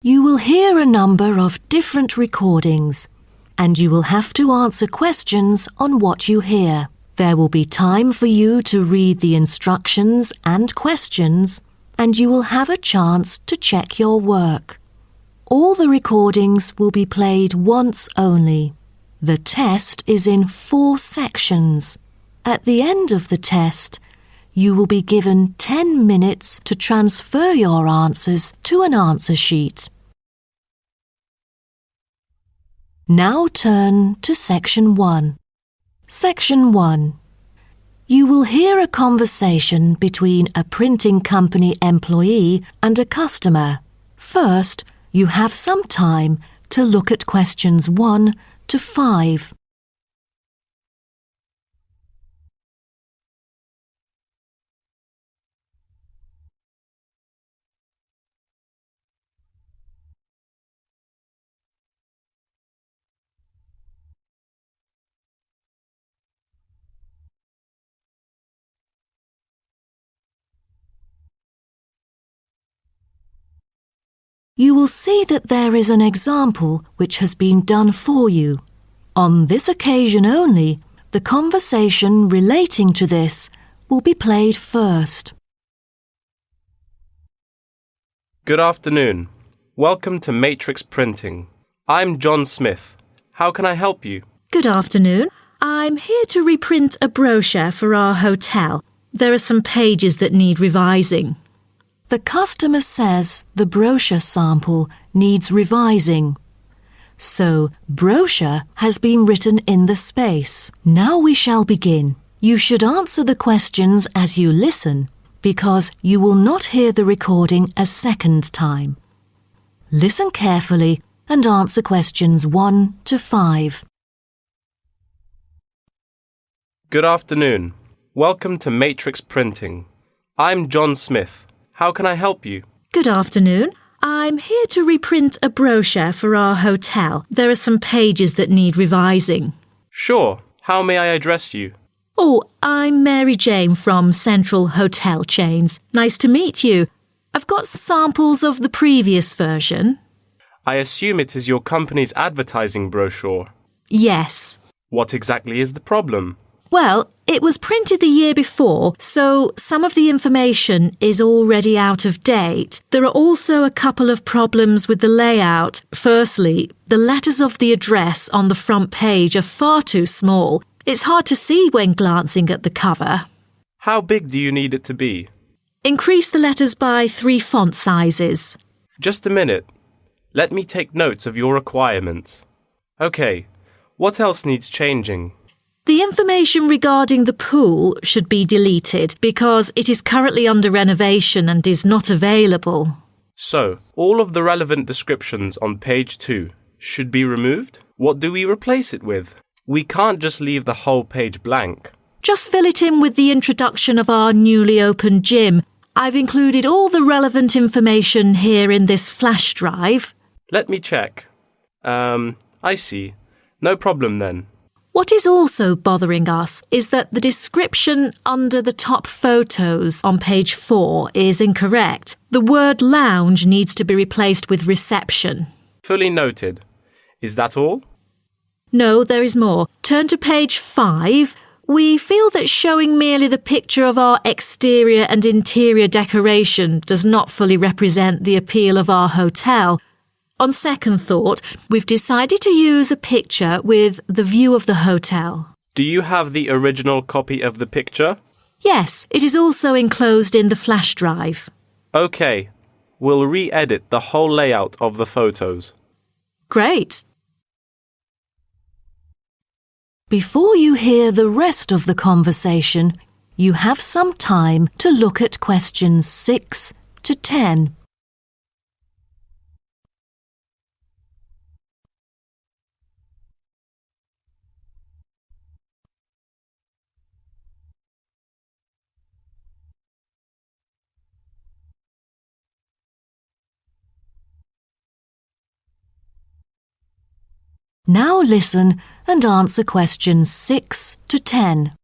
You will hear a number of different recordings, and you will have to answer questions on what you hear. There will be time for you to read the instructions and questions, and you will have a chance to check your work. All the recordings will be played once only. The test is in 4 sections. At the end of the test, you will be given 10 minutes to transfer your answers to an answer sheet. Now turn to Section 1. Section 1. You will hear a conversation between a printing company employee and a customer. First, you have some time to look at questions 1 to 5. You will see that there is an example which has been done for you. On this occasion only, the conversation relating to this will be played first. Good afternoon. Welcome to Matrix Printing. I'm John Smith. How can I help you? Good afternoon. I'm here to reprint a brochure for our hotel. There are some pages that need revising. The customer says the brochure sample needs revising. So, brochure has been written in the space. Now we shall begin. You should answer the questions as you listen, because you will not hear the recording a second time. Listen carefully and answer questions 1 to 5. Good afternoon. Welcome to Matrix Printing. I'm John Smith. How can I help you? Good afternoon. I'm here to reprint a brochure for our hotel. There are some pages that need revising. Sure. How may I address you? Oh, I'm Mary Jane from Central Hotel Chains. Nice to meet you. I've got samples of the previous version. I assume it is your company's advertising brochure. Yes. What exactly is the problem? Well, it was printed the year before, so some of the information is already out of date. There are also a couple of problems with the layout. Firstly, the letters of the address on the front page are far too small. It's hard to see when glancing at the cover. How big do you need it to be? Increase the letters by 3 font sizes. Just a minute. Let me take notes of your requirements. Okay, what else needs changing? The information regarding the pool should be deleted because it is currently under renovation and is not available. So, all of the relevant descriptions on page 2 should be removed? What do we replace it with? We can't just leave the whole page blank. Just fill it in with the introduction of our newly opened gym. I've included all the relevant information here in this flash drive. Let me check. I see. No problem then. What is also bothering us is that the description under the top photos on page 4 is incorrect. The word lounge needs to be replaced with reception. Fully noted. Is that all? No, there is more. Turn to page 5. We feel that showing merely the picture of our exterior and interior decoration does not fully represent the appeal of our hotel. On second thought, we've decided to use a picture with the view of the hotel. Do you have the original copy of the picture? Yes, it is also enclosed in the flash drive. Okay, we'll re-edit the whole layout of the photos. Great. Before you hear the rest of the conversation, you have some time to look at questions 6 to 10. Now listen and answer questions 6 to 10.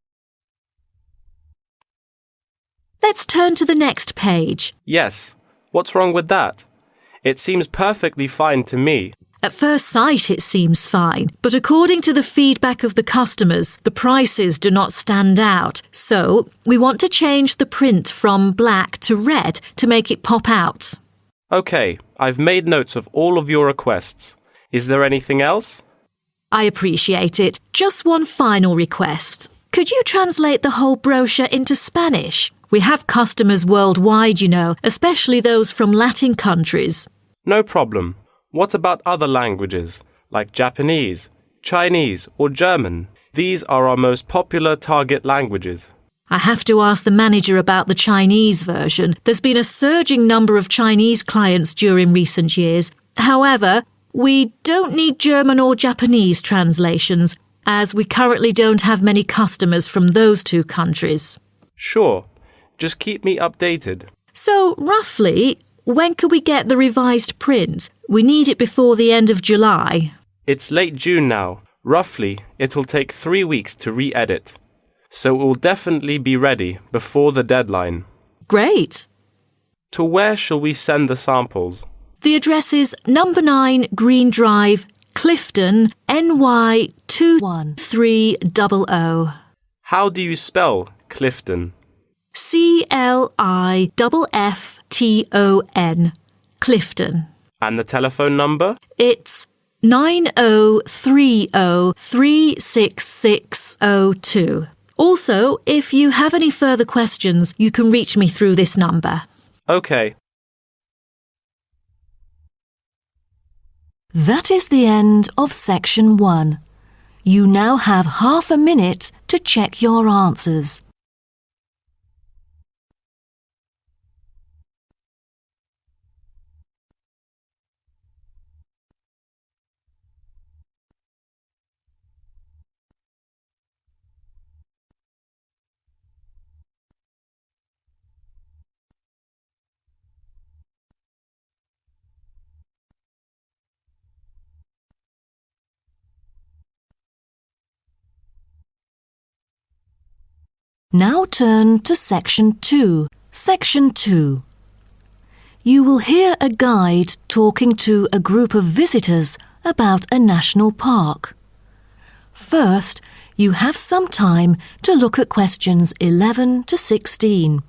Let's turn to the next page. Yes. What's wrong with that? It seems perfectly fine to me. At first sight, it seems fine, but according to the feedback of the customers, the prices do not stand out. So, we want to change the print from black to red to make it pop out. Okay, I've made notes of all of your requests. Is there anything else? I appreciate it. Just one final request. Could you translate the whole brochure into Spanish? We have customers worldwide, you know, especially those from Latin countries. No problem. What about other languages, like Japanese, Chinese, or German? These are our most popular target languages. I have to ask the manager about the Chinese version. There's been a surging number of Chinese clients during recent years. However, we don't need German or Japanese translations, as we currently don't have many customers from those two countries. Sure. Just keep me updated. So, roughly, when could we get the revised print? We need it before the end of July. It's late June now. Roughly, it'll take 3 weeks to re-edit. So it will definitely be ready before the deadline. Great. To where shall we send the samples? The address is number 9 Green Drive, Clifton, NY 21300. How do you spell Clifton? CLIFFTON, Clifton. And the telephone number? It's 9030366602. Also, if you have any further questions, you can reach me through this number. Okay. That is the end of section 1. You now have half a minute to check your answers. Now turn to section 2. Section 2. You will hear a guide talking to a group of visitors about a national park. First, you have some time to look at questions 11 to 16.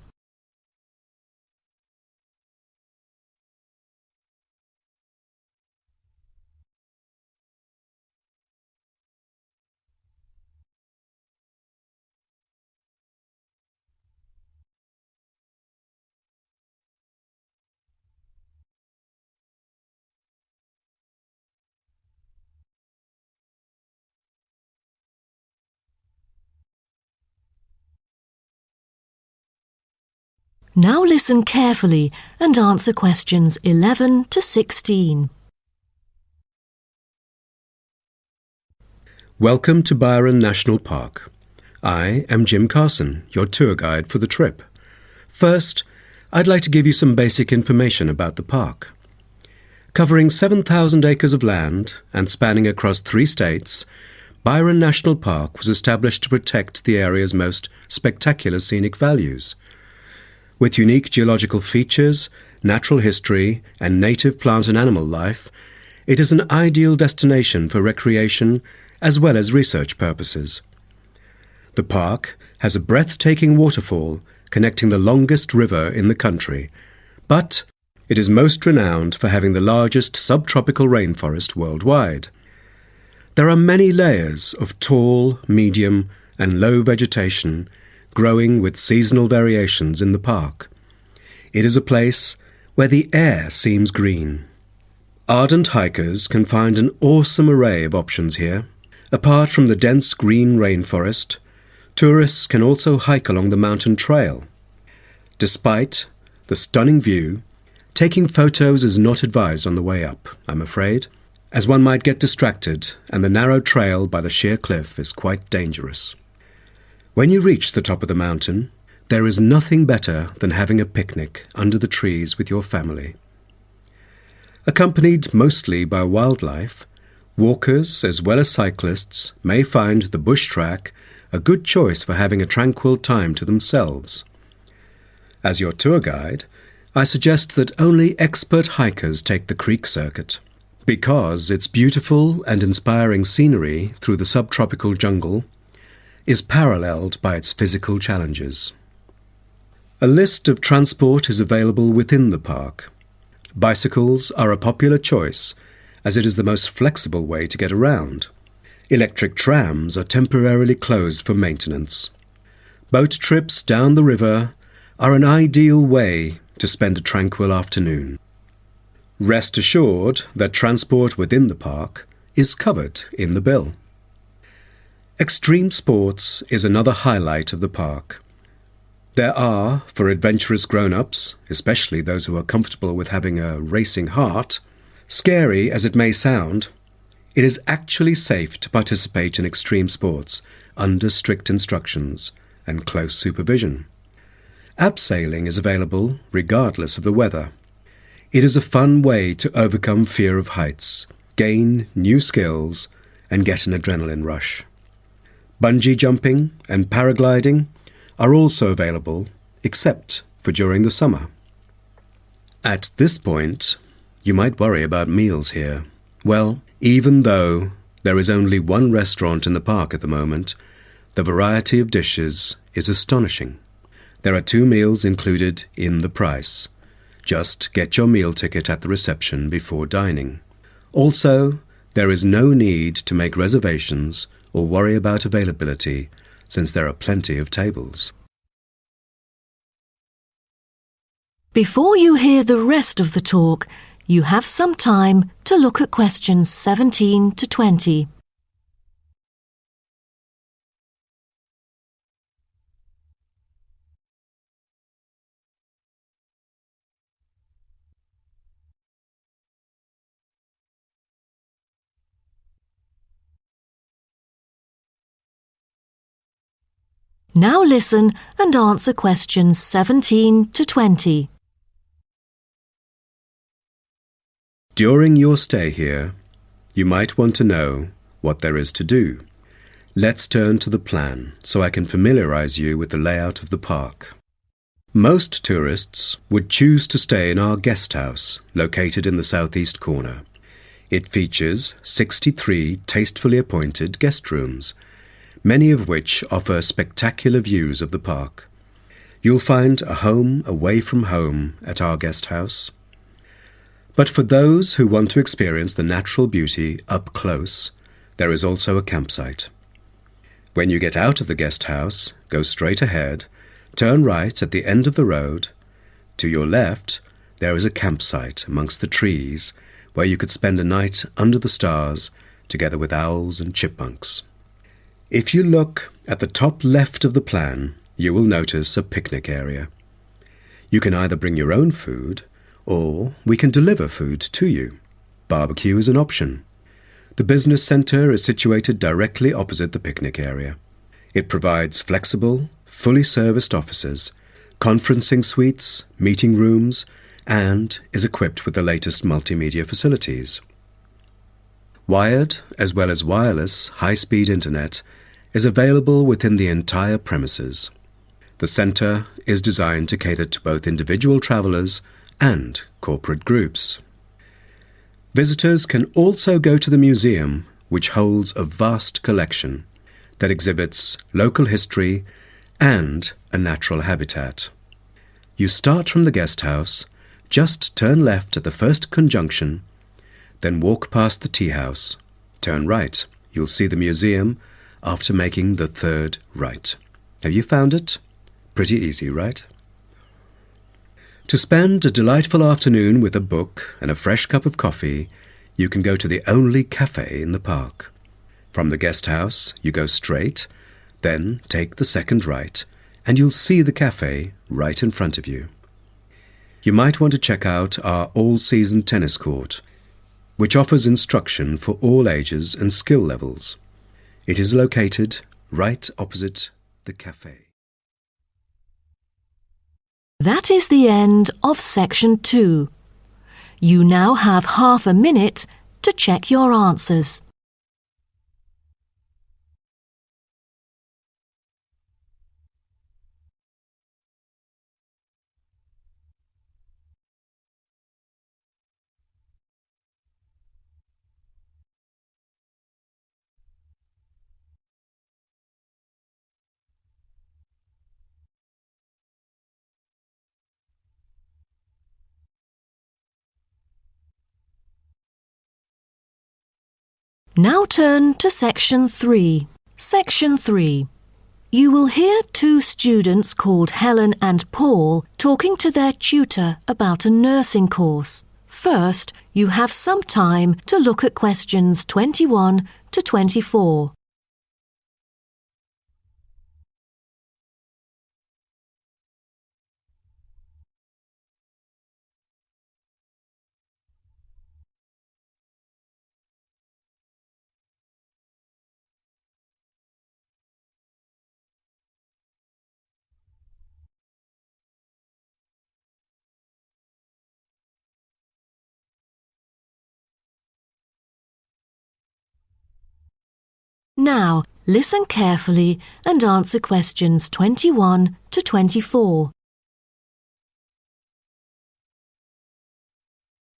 Now listen carefully and answer questions 11 to 16. Welcome to Byron National Park. I am Jim Carson, your tour guide for the trip. First, I'd like to give you some basic information about the park. Covering 7,000 acres of land and spanning across 3 states, Byron National Park was established to protect the area's most spectacular scenic values. With unique geological features, natural history, and native plant and animal life, it is an ideal destination for recreation as well as research purposes. The park has a breathtaking waterfall connecting the longest river in the country, but it is most renowned for having the largest subtropical rainforest worldwide. There are many layers of tall, medium, and low vegetation growing with seasonal variations in the park. It is a place where the air seems green. Ardent hikers can find an awesome array of options here. Apart from the dense green rainforest, tourists can also hike along the mountain trail. Despite the stunning view, taking photos is not advised on the way up, I'm afraid, as one might get distracted and the narrow trail by the sheer cliff is quite dangerous. When you reach the top of the mountain, there is nothing better than having a picnic under the trees with your family. Accompanied mostly by wildlife, walkers as well as cyclists may find the bush track a good choice for having a tranquil time to themselves. As your tour guide, I suggest that only expert hikers take the creek circuit, because its beautiful and inspiring scenery through the subtropical jungle is paralleled by its physical challenges. A list of transport is available within the park. Bicycles are a popular choice, as it is the most flexible way to get around. Electric trams are temporarily closed for maintenance. Boat trips down the river are an ideal way to spend a tranquil afternoon. Rest assured that transport within the park is covered in the bill. Extreme sports is another highlight of the park. There are, for adventurous grown-ups, especially those who are comfortable with having a racing heart, scary as it may sound, it is actually safe to participate in extreme sports under strict instructions and close supervision. Abseiling is available regardless of the weather. It is a fun way to overcome fear of heights, gain new skills, and get an adrenaline rush. Bungee jumping and paragliding are also available, except for during the summer. At this point, you might worry about meals here. Well, even though there is only one restaurant in the park at the moment, the variety of dishes is astonishing. There are 2 meals included in the price. Just get your meal ticket at the reception before dining. Also, there is no need to make reservations or worry about availability, since there are plenty of tables. Before you hear the rest of the talk, you have some time to look at questions 17 to 20. Now listen and answer questions 17 to 20. During your stay here, you might want to know what there is to do. Let's turn to the plan so I can familiarize you with the layout of the park. Most tourists would choose to stay in our guest house, located in the southeast corner. It features 63 tastefully appointed guest rooms, many of which offer spectacular views of the park. You'll find a home away from home at our guest house. But for those who want to experience the natural beauty up close, there is also a campsite. When you get out of the guest house, go straight ahead, turn right at the end of the road. To your left, there is a campsite amongst the trees where you could spend a night under the stars together with owls and chipmunks. If you look at the top left of the plan, you will notice a picnic area. You can either bring your own food, or we can deliver food to you. Barbecue is an option. The business centre is situated directly opposite the picnic area. It provides flexible, fully serviced offices, conferencing suites, meeting rooms, and is equipped with the latest multimedia facilities. Wired, as well as wireless, high-speed internet is available within the entire premises. The centre is designed to cater to both individual travellers and corporate groups. Visitors can also go to the museum, which holds a vast collection that exhibits local history and a natural habitat. You start from the guest house, just turn left at the first conjunction, then walk past the tea house. Turn right. You'll see the museum after making the third right. Have you found it? Pretty easy, right? To spend a delightful afternoon with a book and a fresh cup of coffee, you can go to the only cafe in the park. From the guest house, you go straight, then take the second right, and you'll see the cafe right in front of you. You might want to check out our all-season tennis court, which offers instruction for all ages and skill levels. It is located right opposite the cafe. That is the end of section 2. You now have half a minute to check your answers. Now turn to Section 3. Section 3. You will hear two students called Helen and Paul talking to their tutor about a nursing course. First, you have some time to look at questions 21 to 24. Now, listen carefully and answer questions 21 to 24.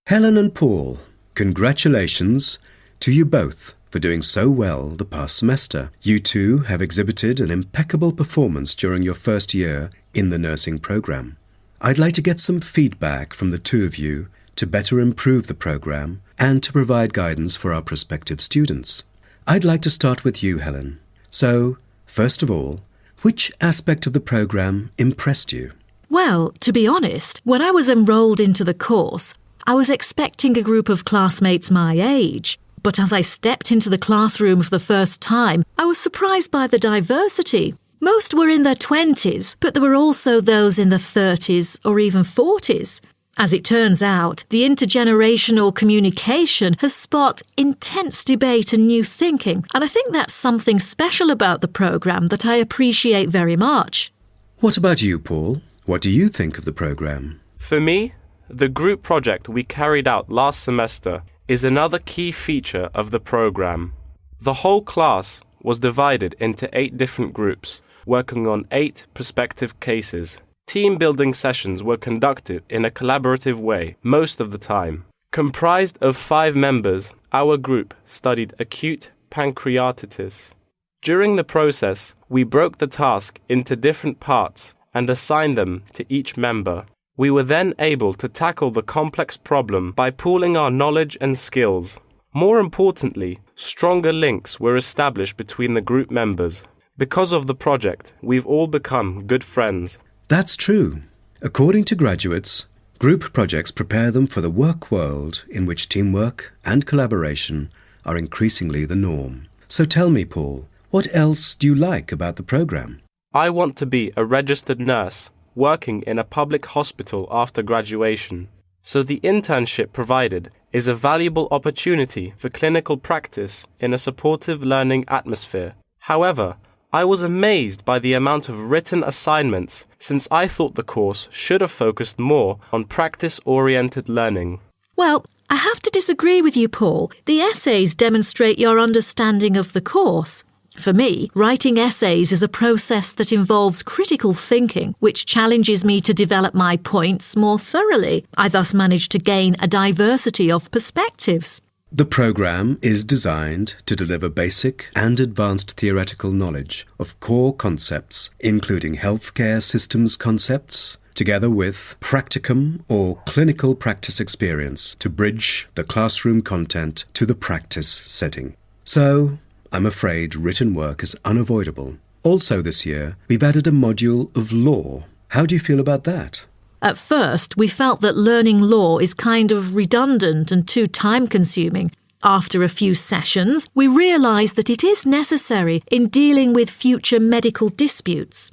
Helen and Paul, congratulations to you both for doing so well the past semester. You two have exhibited an impeccable performance during your first year in the nursing program. I'd like to get some feedback from the two of you to better improve the program and to provide guidance for our prospective students. I'd like to start with you, Helen. So, first of all, which aspect of the program impressed you? Well, to be honest, when I was enrolled into the course, I was expecting a group of classmates my age. But as I stepped into the classroom for the first time, I was surprised by the diversity. Most were in their 20s, but there were also those in their 30s or even 40s. As it turns out, the intergenerational communication has sparked intense debate and new thinking, and I think that's something special about the programme that I appreciate very much. What about you, Paul? What do you think of the program? For me, the group project we carried out last semester is another key feature of the program. The whole class was divided into 8 different groups, working on 8 prospective cases. Team-building sessions were conducted in a collaborative way most of the time. Comprised of 5 members, our group studied acute pancreatitis. During the process, we broke the task into different parts and assigned them to each member. We were then able to tackle the complex problem by pooling our knowledge and skills. More importantly, stronger links were established between the group members. Because of the project, we've all become good friends. That's true. According to graduates, group projects prepare them for the work world in which teamwork and collaboration are increasingly the norm. So tell me, Paul, what else do you like about the program? I want to be a registered nurse working in a public hospital after graduation. So the internship provided is a valuable opportunity for clinical practice in a supportive learning atmosphere. However, I was amazed by the amount of written assignments, since I thought the course should have focused more on practice-oriented learning. Well, I have to disagree with you, Paul. The essays demonstrate your understanding of the course. For me, writing essays is a process that involves critical thinking, which challenges me to develop my points more thoroughly. I thus manage to gain a diversity of perspectives. The program is designed to deliver basic and advanced theoretical knowledge of core concepts, including healthcare systems concepts, together with practicum or clinical practice experience to bridge the classroom content to the practice setting. So, I'm afraid written work is unavoidable. Also this year, we've added a module of law. How do you feel about that? At first, we felt that learning law is kind of redundant and too time-consuming. After a few sessions, we realised that it is necessary in dealing with future medical disputes.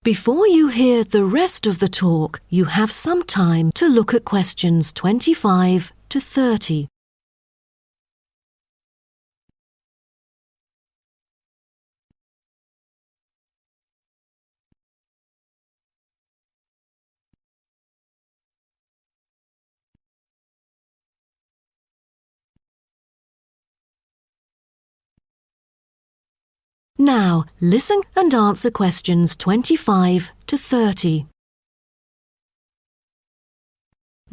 Before you hear the rest of the talk, you have some time to look at questions 25 to 30. Now, listen and answer questions 25 to 30.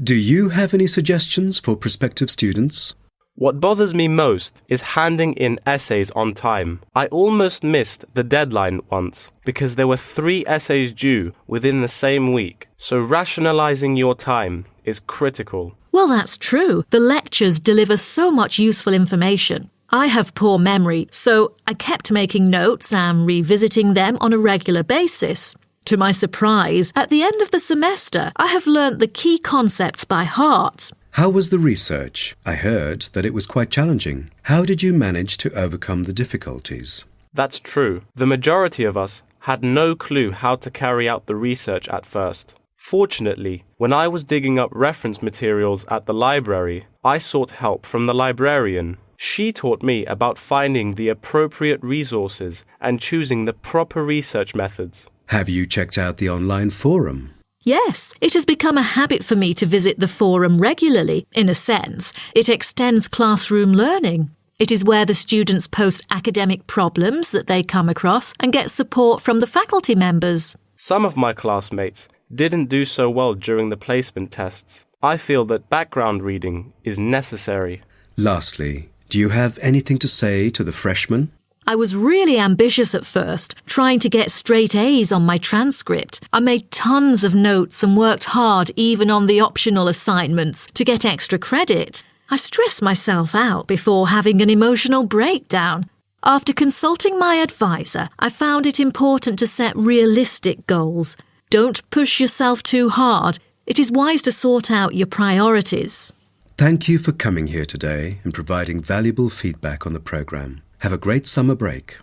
Do you have any suggestions for prospective students? What bothers me most is handing in essays on time. I almost missed the deadline once because there were 3 essays due within the same week, so rationalizing your time is critical. Well, that's true. The lectures deliver so much useful information. I have poor memory, so I kept making notes and revisiting them on a regular basis. To my surprise, at the end of the semester, I have learnt the key concepts by heart. How was the research? I heard that it was quite challenging. How did you manage to overcome the difficulties? That's true. The majority of us had no clue how to carry out the research at first. Fortunately, when I was digging up reference materials at the library, I sought help from the librarian. She taught me about finding the appropriate resources and choosing the proper research methods. Have you checked out the online forum? Yes, it has become a habit for me to visit the forum regularly. In a sense, it extends classroom learning. It is where the students post academic problems that they come across and get support from the faculty members. Some of my classmates didn't do so well during the placement tests. I feel that background reading is necessary. Lastly, do you have anything to say to the freshmen? I was really ambitious at first, trying to get straight A's on my transcript. I made tons of notes and worked hard even on the optional assignments to get extra credit. I stressed myself out before having an emotional breakdown. After consulting my advisor, I found it important to set realistic goals. Don't push yourself too hard. It is wise to sort out your priorities. Thank you for coming here today and providing valuable feedback on the programme. Have a great summer break.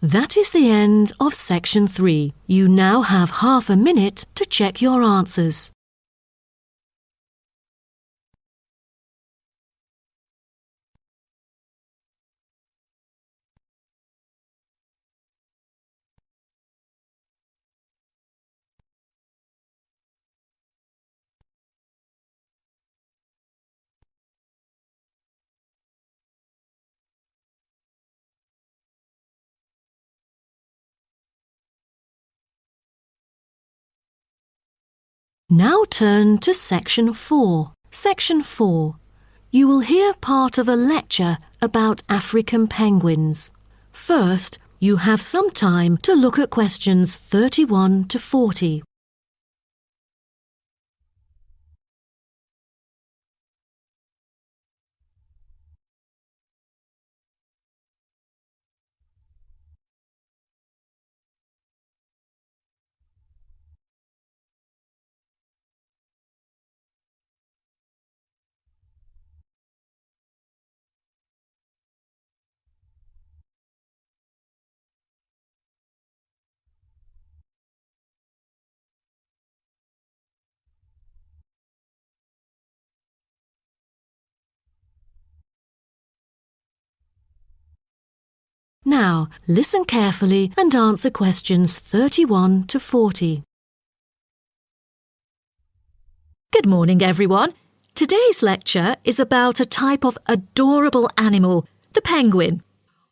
That is the end of section 3. You now have half a minute to check your answers. Now turn to section 4. Section 4. You will hear part of a lecture about African penguins. First, you have some time to look at questions 31 to 40. Now, listen carefully and answer questions 31 to 40. Good morning, everyone. Today's lecture is about a type of adorable animal, the penguin.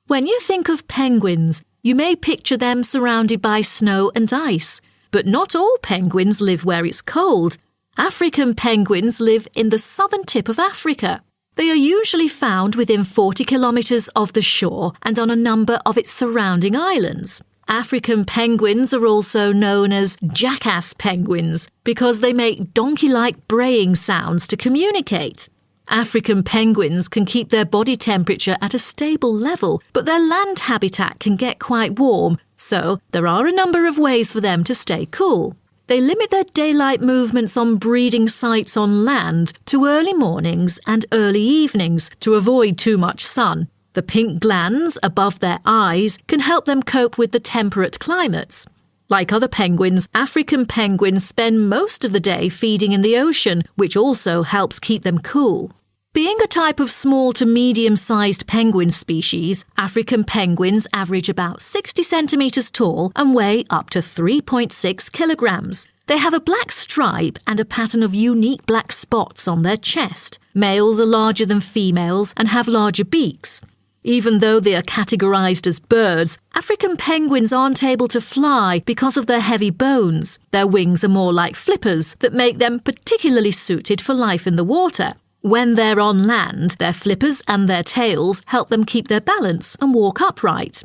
When you think of penguins, you may picture them surrounded by snow and ice. But not all penguins live where it's cold. African penguins live in the southern tip of Africa. They are usually found within 40 kilometres of the shore and on a number of its surrounding islands. African penguins are also known as jackass penguins because they make donkey-like braying sounds to communicate. African penguins can keep their body temperature at a stable level, but their land habitat can get quite warm, so there are a number of ways for them to stay cool. They limit their daylight movements on breeding sites on land to early mornings and early evenings to avoid too much sun. The pink glands above their eyes can help them cope with the temperate climates. Like other penguins, African penguins spend most of the day feeding in the ocean, which also helps keep them cool. Being a type of small to medium-sized penguin species, African penguins average about 60 centimetres tall and weigh up to 3.6 kilograms. They have a black stripe and a pattern of unique black spots on their chest. Males are larger than females and have larger beaks. Even though they are categorised as birds, African penguins aren't able to fly because of their heavy bones. Their wings are more like flippers that make them particularly suited for life in the water. When they're on land, their flippers and their tails help them keep their balance and walk upright.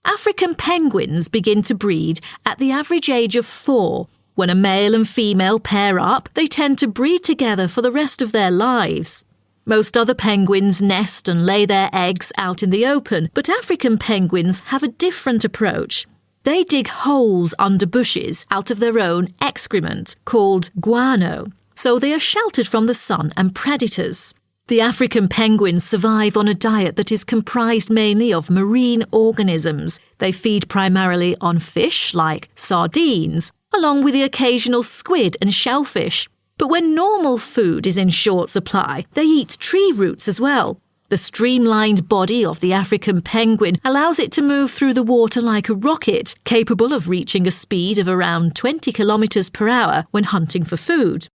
African penguins begin to breed at the average age of 4. When a male and female pair up, they tend to breed together for the rest of their lives. Most other penguins nest and lay their eggs out in the open, but African penguins have a different approach. They dig holes under bushes out of their own excrement, called guano, so they are sheltered from the sun and predators. The African penguins survive on a diet that is comprised mainly of marine organisms. They feed primarily on fish like sardines, along with the occasional squid and shellfish. But when normal food is in short supply, they eat tree roots as well. The streamlined body of the African penguin allows it to move through the water like a rocket, capable of reaching a speed of around 20 kilometers per hour when hunting for food.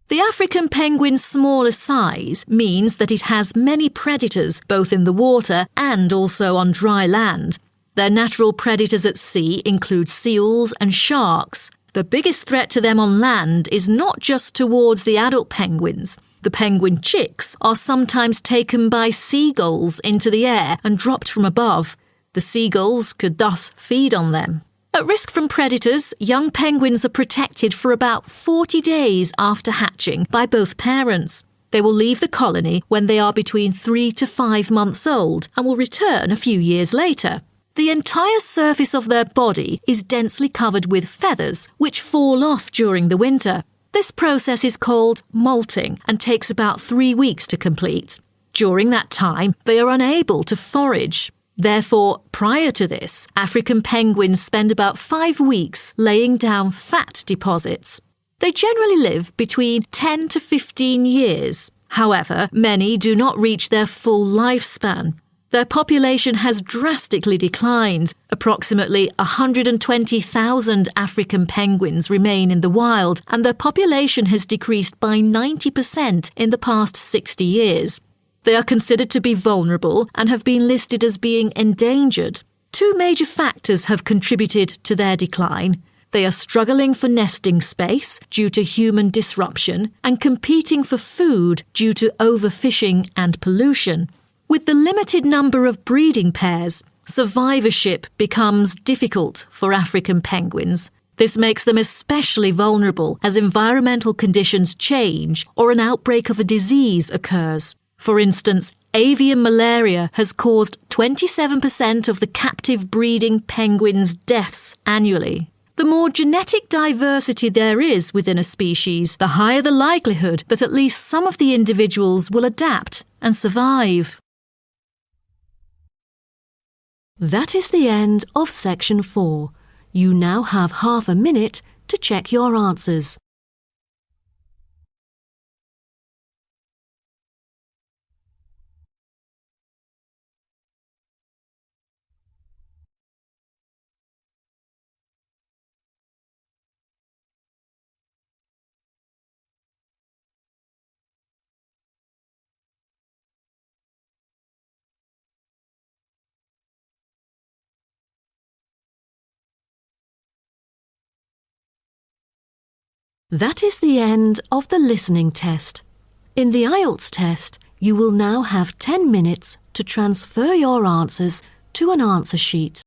The African penguin's smaller size means that it has many predators both in the water and also on dry land. Their natural predators at sea include seals and sharks. The biggest threat to them on land is not just towards the adult penguins. The penguin chicks are sometimes taken by seagulls into the air and dropped from above. The seagulls could thus feed on them. At risk from predators, young penguins are protected for about 40 days after hatching by both parents. They will leave the colony when they are between 3 to 5 months old and will return a few years later. The entire surface of their body is densely covered with feathers, which fall off during the winter. This process is called molting and takes about 3 weeks to complete. During that time, they are unable to forage. Therefore, prior to this, African penguins spend about 5 weeks laying down fat deposits. They generally live between 10 to 15 years. However, many do not reach their full lifespan. Their population has drastically declined. Approximately 120,000 African penguins remain in the wild, and their population has decreased by 90% in the past 60 years. They are considered to be vulnerable and have been listed as being endangered. 2 major factors have contributed to their decline. They are struggling for nesting space due to human disruption and competing for food due to overfishing and pollution. With the limited number of breeding pairs, survivorship becomes difficult for African penguins. This makes them especially vulnerable as environmental conditions change or an outbreak of a disease occurs. For instance, avian malaria has caused 27% of the captive breeding penguins' deaths annually. The more genetic diversity there is within a species, the higher the likelihood that at least some of the individuals will adapt and survive. That is the end of section 4. You now have half a minute to check your answers. That is the end of the listening test. In the Ielts test, you will now have 10 minutes to transfer your answers to an answer sheet.